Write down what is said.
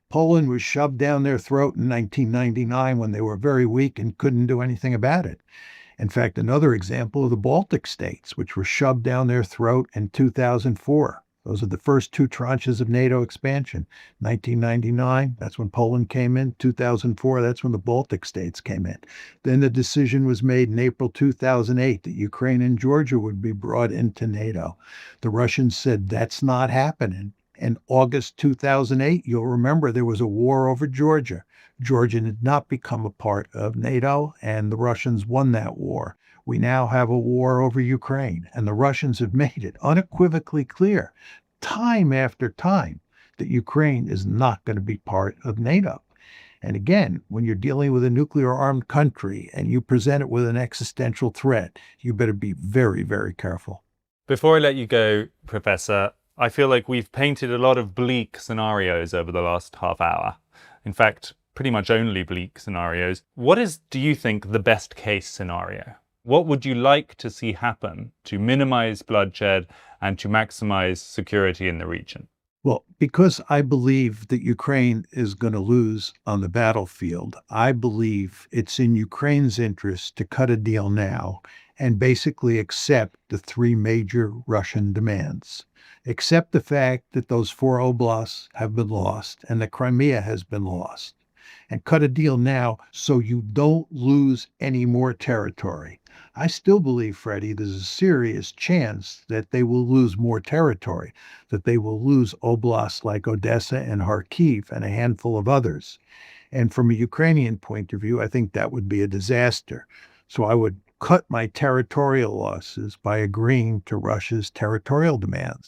Poland was shoved down their throat in 1999 when they were very weak and couldn't do anything about it. In fact, another example of the Baltic states, which were shoved down their throat in 2004. Those are the first two tranches of NATO expansion. 1999, that's when Poland came in. 2004, that's when the Baltic states came in. Then the decision was made in April 2008 that Ukraine and Georgia would be brought into NATO. The Russians said that's not happening. In August 2008, you'll remember there was a war over Georgia. Georgia did not become a part of NATO, and the Russians won that war. We now have a war over Ukraine, and the Russians have made it unequivocally clear, time after time, that Ukraine is not going to be part of NATO. And again, when you're dealing with a nuclear-armed country and you present it with an existential threat, you better be very, very careful. Before I let you go, Professor, I feel like we've painted a lot of bleak scenarios over the last half hour. In fact, pretty much only bleak scenarios. What is, do you think, the best case scenario? What would you like to see happen to minimize bloodshed and to maximize security in the region? Well, because I believe that Ukraine is going to lose on the battlefield, I believe it's in Ukraine's interest to cut a deal now and basically accept the three major Russian demands. Accept the fact that those four oblasts have been lost and that Crimea has been lost. And cut a deal now so you don't lose any more territory. I still believe, Freddie, there's a serious chance that they will lose more territory, that they will lose oblasts like Odessa and Kharkiv and a handful of others. And from a Ukrainian point of view, I think that would be a disaster. So I would cut my territorial losses by agreeing to Russia's territorial demands.